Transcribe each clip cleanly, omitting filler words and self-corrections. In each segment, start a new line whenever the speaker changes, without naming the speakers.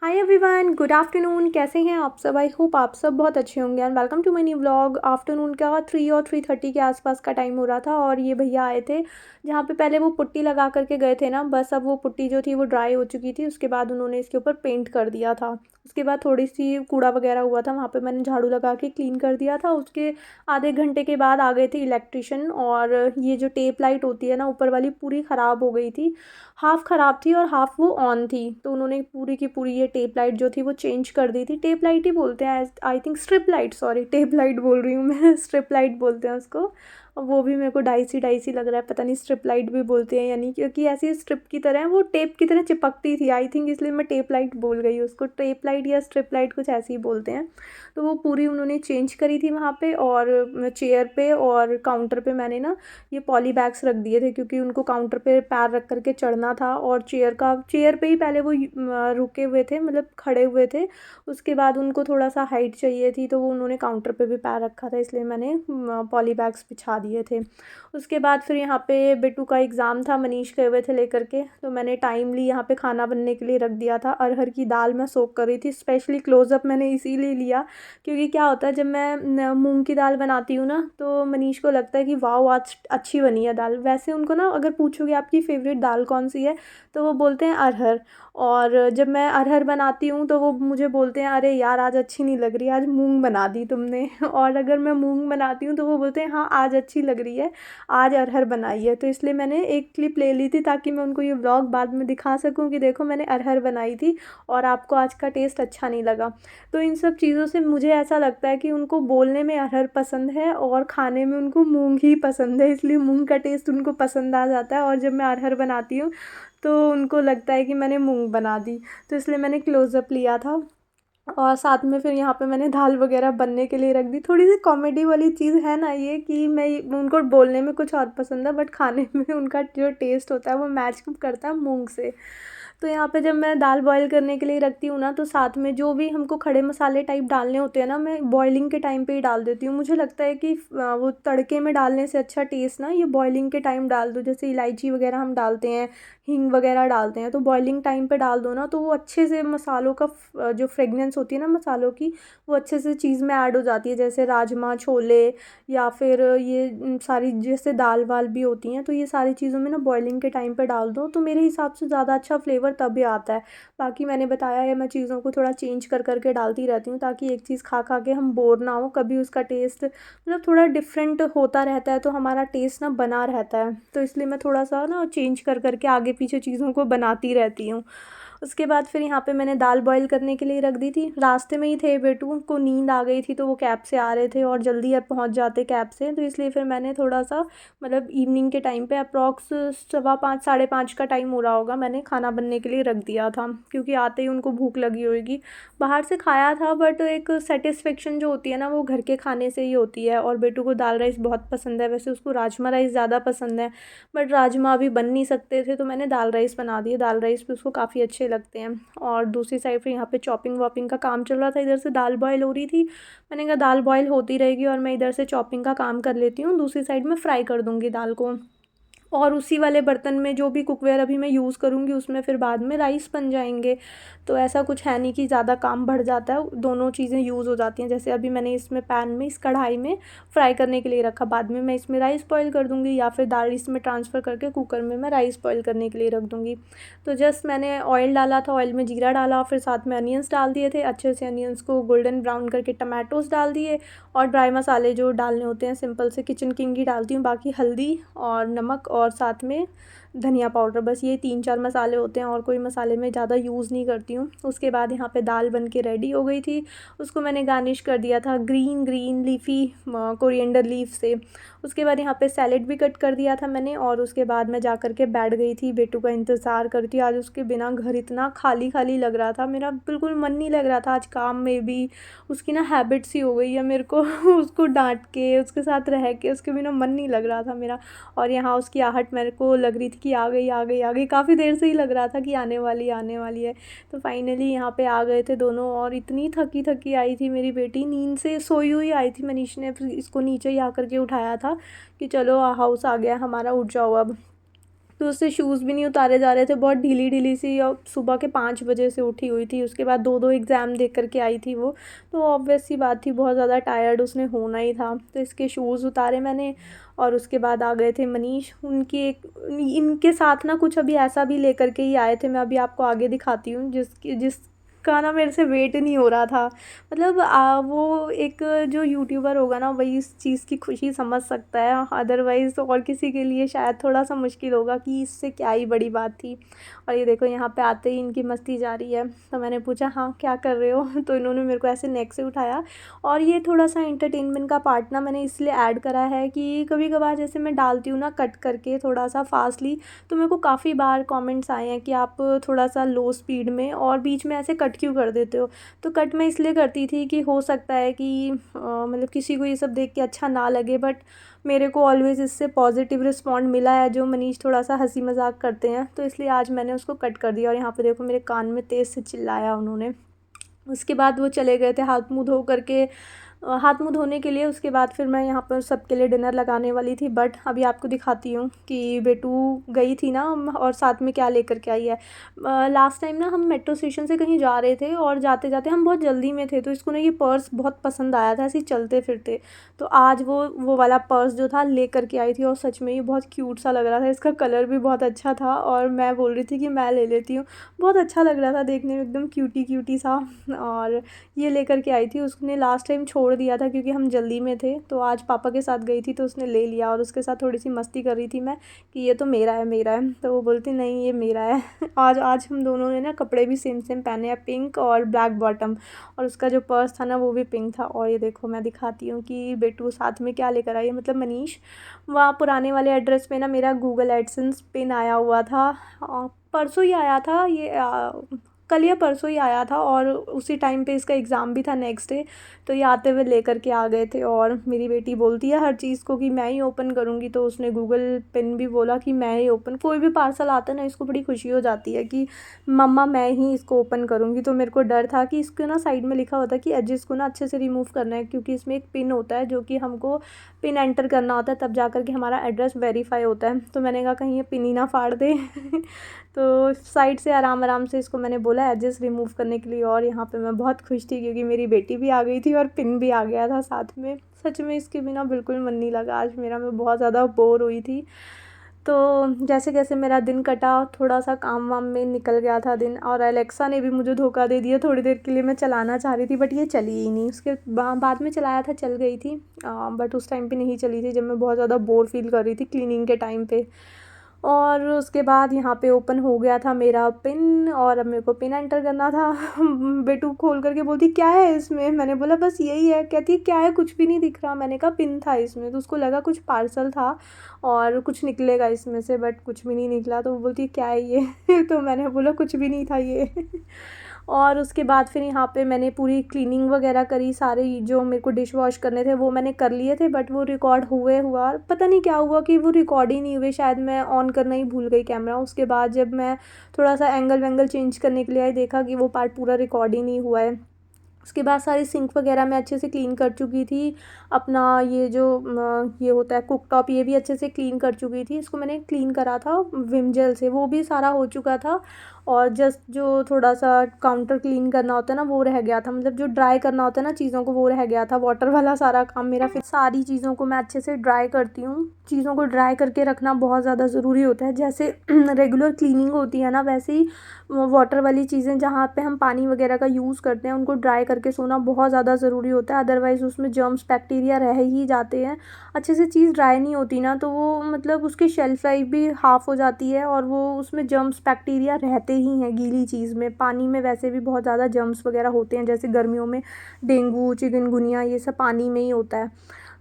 Hi everyone, good afternoon. कैसे हैं आप सब? आई होप आप सब बहुत अच्छे होंगे and welcome to my new vlog. Afternoon का 3 और 3:30 के आसपास का टाइम हो रहा था और ये भैया आए थे जहाँ पे पहले वो पुट्टी लगा करके गए थे ना। बस अब वो पुट्टी जो थी वो ड्राई हो चुकी थी, उसके बाद उन्होंने इसके ऊपर पेंट कर दिया था। उसके बाद थोड़ी सी कूड़ा वगैरह हुआ था, वहाँ पे मैंने झाड़ू लगा के क्लीन कर दिया था। उसके आधे घंटे के बाद आ गए थे इलेक्ट्रिशियन, और ये जो टेप लाइट होती है ना ऊपर वाली, पूरी ख़राब हो गई थी। हाफ़ ख़राब थी और हाफ़ वो ऑन थी, तो उन्होंने पूरी की पूरी ये टेप लाइट जो थी वो चेंज कर दी थी। टेप लाइट ही बोलते हैं, I think strip light, sorry tape light बोल रही हूँ मैं स्ट्रिप लाइट बोलते हैं उसको। और वो भी मेरे को डाइसी डाइसी लग रहा है, पता नहीं स्ट्रिप लाइट भी बोलते हैं यानी, क्योंकि ऐसी स्ट्रिप की तरह है, वो टेप की तरह चिपकती थी आई थिंक, इसलिए मैं टेप लाइट बोल गई उसको। टेप लाइट या स्ट्रिप लाइट कुछ ऐसे ही बोलते हैं। तो वो पूरी उन्होंने चेंज करी थी वहाँ पे। और चेयर पे और काउंटर पे मैंने ना ये पॉली बैग्स रख दिए थे, क्योंकि उनको काउंटर पे पैर रख करके चढ़ना था। और चेयर पे ही पहले वो रुके हुए थे, मतलब खड़े हुए थे। उसके बाद उनको थोड़ा सा हाइट चाहिए थी, तो वो उन्होंने काउंटर पे भी पैर रखा था, इसलिए मैंने पॉली बैग्स बिछा दिए थे। उसके बाद फिर यहाँ पे बिट्टू का एग्ज़ाम था, मनीष गए हुए थे लेकर के, तो मैंने टाइमली यहाँ पे खाना बनने के लिए रख दिया था। अरहर की दाल मैं सोक कर रही थी, स्पेशली क्लोज़अप मैंने इसीलिए लिया क्योंकि क्या होता है जब मैं मूंग की दाल बनाती हूँ ना, तो मनीष को लगता है कि वाह आज अच्छी बनी है दाल। वैसे उनको ना अगर पूछोगे आपकी फ़ेवरेट दाल कौन सी है, तो वो बोलते हैं अरहर। और जब मैं अरहर बनाती हूँ तो वो मुझे बोलते हैं अरे यार आज अच्छी नहीं लग रही, आज मूंग बना दी तुमने और अगर मैं मूंग बनाती हूँ तो वो बोलते हैं हाँ आज अच्छी लग रही है, आज अरहर बनाई है। तो इसलिए मैंने एक क्लिप ले ली थी ताकि मैं उनको ये व्लॉग बाद में दिखा सकूँ कि देखो मैंने अरहर बनाई थी और आपको आज का टेस्ट अच्छा नहीं लगा। तो इन सब चीज़ों से मुझे ऐसा लगता है कि उनको बोलने में अरहर पसंद है और खाने में उनको मूंग ही पसंद है, इसलिए मूंग का टेस्ट उनको पसंद आ जाता है। और जब मैं अरहर बनाती हूँ तो उनको लगता है कि मैंने मूंग बना दी, तो इसलिए मैंने क्लोज़अप लिया था। और साथ में फिर यहाँ पे मैंने दाल वगैरह बनने के लिए रख दी। थोड़ी सी कॉमेडी वाली चीज़ है ना ये, कि मैं उनको बोलने में कुछ और पसंद है बट खाने में उनका जो टेस्ट होता है वो मैच करता है मूंग से। तो यहाँ पे जब मैं दाल बॉईल करने के लिए रखती हूँ ना, तो साथ में जो भी हमको खड़े मसाले टाइप डालने होते हैं ना, मैं बॉइलिंग के टाइम पे ही डाल देती हूँ। मुझे लगता है कि वो तड़के में डालने से अच्छा टेस्ट ना ये बॉइलिंग के टाइम डाल दो। जैसे इलायची वगैरह हम डालते हैं, हींग वगैरह डालते हैं, तो बॉइलिंग टाइम पे डाल दो ना, तो वो अच्छे से मसालों का जो फ्रेगनेंस होती है ना मसालों की, वो अच्छे से चीज़ में ऐड हो जाती है। जैसे राजमा छोले या फिर ये सारी जैसे दाल वाल भी होती हैं, तो ये सारी चीज़ों में ना बॉइलिंग के टाइम पे डाल दो, तो मेरे हिसाब से ज़्यादा अच्छा फ्लेवर तभी आता है। बाकी मैंने बताया है मैं चीज़ों को थोड़ा चेंज कर करके डालती रहती हूँ, ताकि एक चीज़ खा खा के हम बोर ना हो, कभी उसका टेस्ट मतलब थोड़ा डिफरेंट होता रहता है, तो हमारा टेस्ट ना बना रहता है। तो इसलिए मैं थोड़ा सा ना चेंज कर करके आगे पीछे चीज़ों को बनाती रहती हूँ। उसके बाद फिर यहाँ पे मैंने दाल बॉईल करने के लिए रख दी थी। रास्ते में ही थे, बेटू को नींद आ गई थी, तो वो कैब से आ रहे थे और जल्दी अब पहुँच जाते कैब से, तो इसलिए फिर मैंने थोड़ा सा मतलब इवनिंग के टाइम पे अप्रॉक्स 5:15 5:30 का टाइम हो रहा होगा, मैंने खाना बनने के लिए रख दिया था, क्योंकि आते ही उनको भूख लगी होगी। बाहर से खाया था बट एक सेटिस्फेक्शन जो होती है ना वो घर के खाने से ही होती है। और बेटू को दाल राइस बहुत पसंद है, वैसे उसको राजमा राइस ज़्यादा पसंद है, बट राजमा अभी बन नहीं सकते थे, तो मैंने दाल राइस बना दिए। दाल राइस भी उसको काफ़ी अच्छे लगते हैं। और दूसरी साइड फिर यहाँ पे चॉपिंग वॉपिंग का काम चल रहा था, इधर से दाल बॉयल हो रही थी। मैंने कहा दाल बॉयल होती रहेगी और मैं इधर से चॉपिंग का काम कर लेती हूँ, दूसरी साइड में फ्राई कर दूँगी दाल को। और उसी वाले बर्तन में जो भी कुकवेयर अभी मैं यूज़ करूँगी उसमें फिर बाद में राइस बन जाएंगे। तो ऐसा कुछ है नहीं कि ज़्यादा काम बढ़ जाता है, दोनों चीज़ें यूज़ हो जाती हैं। जैसे अभी मैंने इसमें पैन में इस कढ़ाई में फ्राई करने के लिए रखा, बाद में मैं इसमें राइस बॉईल कर दूँगी, या फिर दाल इसमें ट्रांसफ़र करके कुकर में मैं राइस बॉईल करने के लिए रख दूँगी। तो जस्ट मैंने ऑयल डाला था, ऑयल में जीरा डाला, फिर साथ में अनियंस डाल दिए थे, अच्छे से अनियंस को गोल्डन ब्राउन करके टमाटोज़ डाल दिए। और ड्राई मसाले जो डालने होते हैं सिंपल से किचन किंग ही डालती हूँ, बाकी हल्दी और नमक और साथ में धनिया पाउडर, बस ये 3-4 मसाले होते हैं, और कोई मसाले मैं ज़्यादा यूज़ नहीं करती हूँ। उसके बाद यहाँ पे दाल बन के रेडी हो गई थी, उसको मैंने गार्निश कर दिया था green green leafy coriander leaf से। उसके बाद यहाँ पे सैलेड भी कट कर दिया था मैंने, और उसके बाद मैं जा कर के बैठ गई थी बेटू का इंतज़ार करती। आज उसके बिना घर इतना खाली खाली लग रहा था, मेरा बिल्कुल मन नहीं लग रहा था आज काम में भी। उसकी ना हैबिट सी हो गई है मेरे को उसको डांट के उसके साथ रह के उसके बिना मन नहीं लग रहा था मेरा। और यहाँ उसकी आहट मेरे को लग रही थी कि आ गई आ गई आ गई, काफ़ी देर से ही लग रहा था कि आने वाली है। तो फाइनली यहाँ पे आ गए थे दोनों, और इतनी थकी थकी आई थी मेरी बेटी, नींद से सोई हुई आई थी। मनीष ने फिर इसको नीचे ही आकर के उठाया था कि चलो हाउस आ गया हमारा, उठ जाओ अब। तो उससे शूज़ भी नहीं उतारे जा रहे थे, बहुत ढीली ढीली सी, और सुबह के 5 बजे से उठी हुई थी। उसके बाद 2-2 एग्ज़ाम दे कर के आई थी वो, तो ऑब्वियस सी बात थी, बहुत ज़्यादा टायर्ड उसने होना ही था। तो इसके शूज़ उतारे मैंने, और उसके बाद आ गए थे मनीष, उनकी एक इनके साथ ना कुछ अभी ऐसा भी लेकर के ही आए थे, मैं अभी आपको आगे दिखाती हूँ, जिसका ना मेरे से वेट नहीं हो रहा था। मतलब वो एक जो यूट्यूबर होगा ना, वही इस चीज़ की खुशी समझ सकता है, अदरवाइज़ तो और किसी के लिए शायद थोड़ा सा मुश्किल होगा कि इससे क्या ही बड़ी बात थी। और ये देखो, यहाँ पे आते ही इनकी मस्ती जारी है। तो मैंने पूछा, हाँ क्या कर रहे हो? तो इन्होंने मेरे को ऐसे नेक से उठाया। और ये थोड़ा सा एंटरटेनमेंट का पार्ट ना मैंने इसलिए ऐड करा है कि कभी कभार जैसे मैं डालती हूँ ना कट करके थोड़ा सा फास्टली, तो मेरे को काफ़ी बार कमेंट्स आए हैं कि आप थोड़ा सा लो स्पीड में और बीच में ऐसे कट क्यों कर देते हो। तो कट मैं इसलिए करती थी कि हो सकता है कि मतलब किसी को ये सब देख के अच्छा ना लगे, बट मेरे को ऑलवेज़ इससे पॉजिटिव रिस्पॉन्ड मिला है, जो मनीष थोड़ा सा हंसी मजाक करते हैं, तो इसलिए आज मैंने उसको कट कर दिया। और यहाँ पे देखो, मेरे कान में तेज़ से चिल्लाया उन्होंने। उसके बाद वो चले गए थे हाथ मुँह धो करके, हाथ मुँह धोने के लिए। उसके बाद फिर मैं यहाँ पर सबके लिए डिनर लगाने वाली थी, बट अभी आपको दिखाती हूँ कि बेटू गई थी ना, और साथ में क्या लेकर के आई है। लास्ट टाइम ना हम मेट्रो स्टेशन से कहीं जा रहे थे, और जाते जाते हम बहुत जल्दी में थे, तो इसको ना ये पर्स बहुत पसंद आया था ऐसे ही चलते फिरते। तो आज वो वाला पर्स जो था ले करके आई थी, और सच में ये बहुत क्यूट सा लग रहा था, इसका कलर भी बहुत अच्छा था, और मैं बोल रही थी कि मैं ले लेती हूँ। बहुत अच्छा लग रहा था देखने में, एकदम क्यूटी क्यूटी सा। और ये लेकर के आई थी, उसने लास्ट टाइम छोड़ दिया था क्योंकि हम जल्दी में थे, तो आज पापा के साथ गई थी तो उसने ले लिया, और उसके साथ थोड़ी सी मस्ती कर रही थी मैं कि ये तो मेरा है मेरा है, तो वो बोलती नहीं ये मेरा है। आज आज हम दोनों ने ना कपड़े भी सेम सेम पहने हैं, पिंक और ब्लैक बॉटम, और उसका जो पर्स था ना वो भी पिंक था। और ये देखो, मैं दिखाती हूँ कि बेटू साथ में क्या लेकर आई है, मतलब मनीष। वहाँ पुराने वाले एड्रेस पे ना मेरा गूगल एडसेंस पिन आया हुआ था, परसों ही आया था ये, कल या परसों ही आया था, और उसी टाइम पे इसका एग्ज़ाम भी था नेक्स्ट डे, तो ये आते हुए लेकर के आ गए थे। और मेरी बेटी बोलती है हर चीज़ को कि मैं ही ओपन करूँगी, तो उसने गूगल पिन भी बोला कि मैं ही ओपन, कोई भी पार्सल आता है ना इसको बड़ी खुशी हो जाती है कि मम्मा मैं ही इसको ओपन करूँगी। तो मेरे को डर था कि इसके ना साइड में लिखा होता है कि एजेस को ना अच्छे से रिमूव करना है, क्योंकि इसमें एक पिन होता है जो कि हमको पिन एंटर करना होता है, तब जा कर के हमारा एड्रेस वेरीफाई होता है। तो मैंने कहा कहीं ये पिन ही ना फाड़ दे। तो साइड से आराम आराम से इसको मैंने बोला एजेस रिमूव करने के लिए, और यहाँ पे मैं बहुत खुश थी क्योंकि मेरी बेटी भी आ गई थी और पिन भी आ गया था साथ में। सच में इसके बिना बिल्कुल मन नहीं लगा आज मेरा, मैं बहुत ज़्यादा बोर हुई थी। तो जैसे कैसे मेरा दिन कटा, थोड़ा सा काम वाम में निकल गया था दिन, और एलेक्सा ने भी मुझे धोखा दे दिया। थोड़ी देर के लिए मैं चलाना चाह रही थी बट ये चली ही नहीं, उसके बाद में चलाया था, चल गई थी, बट उस टाइम पे नहीं चली थी जब मैं बहुत ज़्यादा बोर फील कर रही थी क्लीनिंग के टाइम पे। और उसके बाद यहाँ पे ओपन हो गया था मेरा पिन, और अब मेरे को पिन एंटर करना था। बेटू खोल करके बोलती क्या है इसमें, मैंने बोला बस यही है। कहती क्या है, कुछ भी नहीं दिख रहा। मैंने कहा पिन था इसमें, तो उसको लगा कुछ पार्सल था और कुछ निकलेगा इसमें से, बट कुछ भी नहीं निकला। तो वो बोलती क्या है ये। तो मैंने बोला कुछ भी नहीं था ये। और उसके बाद फिर यहाँ पे मैंने पूरी क्लीनिंग वगैरह करी, सारे जो मेरे को डिश वॉश करने थे वो मैंने कर लिए थे, बट वो रिकॉर्ड हुआ पता नहीं क्या हुआ कि वो रिकॉर्ड ही नहीं हुए, शायद मैं ऑन करना ही भूल गई कैमरा। उसके बाद जब मैं थोड़ा सा एंगल वेंगल चेंज करने के लिए आई, देखा कि वो पार्ट पूरा रिकॉर्ड ही नहीं हुआ है। उसके बाद सारी सिंक वगैरह मैं अच्छे से क्लीन कर चुकी थी। अपना ये जो ये होता है कुक टॉप, ये भी अच्छे से क्लीन कर चुकी थी। इसको मैंने क्लीन करा था विम जेल से, वो भी सारा हो चुका था। और जस्ट जो थोड़ा सा काउंटर क्लीन करना होता है ना वो रह गया था, मतलब जो ड्राई करना होता है ना चीज़ों को वो रह गया था, वाटर वाला सारा काम मेरा। फिर सारी चीज़ों को मैं अच्छे से ड्राई करती हूँ। चीज़ों को ड्राई करके रखना बहुत ज़्यादा ज़रूरी होता है। जैसे रेगुलर क्लीनिंग होती है ना, वैसे ही वाटर वाली चीज़ें जहाँ पे हम पानी वगैरह का यूज़ करते हैं उनको ड्राई करके सोना बहुत ज़्यादा ज़रूरी होता है, अदरवाइज़ उसमें जर्म्स बैक्टीरिया रह ही जाते हैं। अच्छे से चीज़ ड्राई नहीं होती ना, तो वो मतलब उसकी शेल्फ लाइफ भी हाफ़ हो जाती है, और वो उसमें जर्म्स बैक्टीरिया रहते ही हैं गीली चीज़ में। पानी में वैसे भी बहुत ज़्यादा जर्म्स वगैरह होते हैं, जैसे गर्मियों में डेंगू चिकनगुनिया ये सब पानी में ही होता है।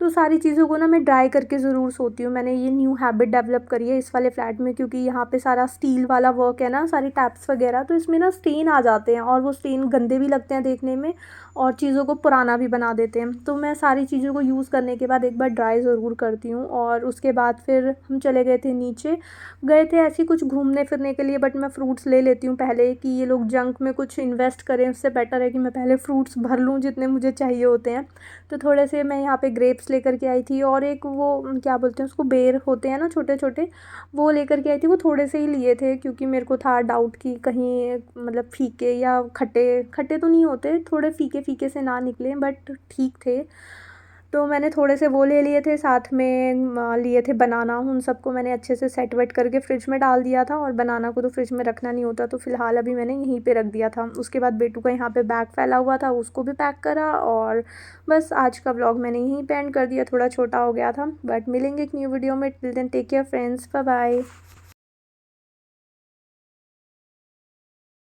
तो सारी चीज़ों को ना मैं ड्राई करके ज़रूर सोती हूँ। मैंने ये न्यू हैबिट डेवलप करी है इस वाले फ्लैट में, क्योंकि यहाँ पे सारा स्टील वाला वर्क है ना, सारी टैप्स वगैरह, तो इसमें ना स्टेन आ जाते हैं, और वो स्टेन गंदे भी लगते हैं देखने में और चीज़ों को पुराना भी बना देते हैं। तो मैं सारी चीज़ों को यूज़ करने के बाद एक बार ड्राई ज़रूर करती हूँ। और उसके बाद फिर हम चले गए थे नीचे, गए थे ऐसे ही कुछ घूमने फिरने के लिए, बट मैं फ्रूट्स ले लेती हूँ पहले, कि ये लोग जंक में कुछ इन्वेस्ट करें, उससे बेटर है कि मैं पहले फ्रूट्स भर लूँ जितने मुझे चाहिए होते हैं। तो थोड़े से मैं यहाँ पे ग्रेप्स चिप्स लेकर के आई थी, और एक वो क्या बोलते हैं उसको, बेर होते हैं ना छोटे छोटे, वो लेकर के आई थी। वो थोड़े से ही लिए थे क्योंकि मेरे को था डाउट कि कहीं मतलब फीके या खट्टे खट्टे तो नहीं होते, थोड़े फीके फीके से ना निकले, बट ठीक थे। तो मैंने थोड़े से वो ले लिए थे, साथ में लिए थे बनाना। उन सबको मैंने अच्छे से सेट वेट करके फ्रिज में डाल दिया था, और बनाना को तो फ्रिज में रखना नहीं होता, तो फ़िलहाल अभी मैंने यहीं पे रख दिया था। उसके बाद बेटू का यहाँ पे बैग फैला हुआ था, उसको भी पैक करा, और बस आज का व्लॉग मैंने यहीं पे एंड कर दिया। थोड़ा छोटा हो गया था, बट मिलेंगे एक न्यू वीडियो में। Till then take care friends, bye bye.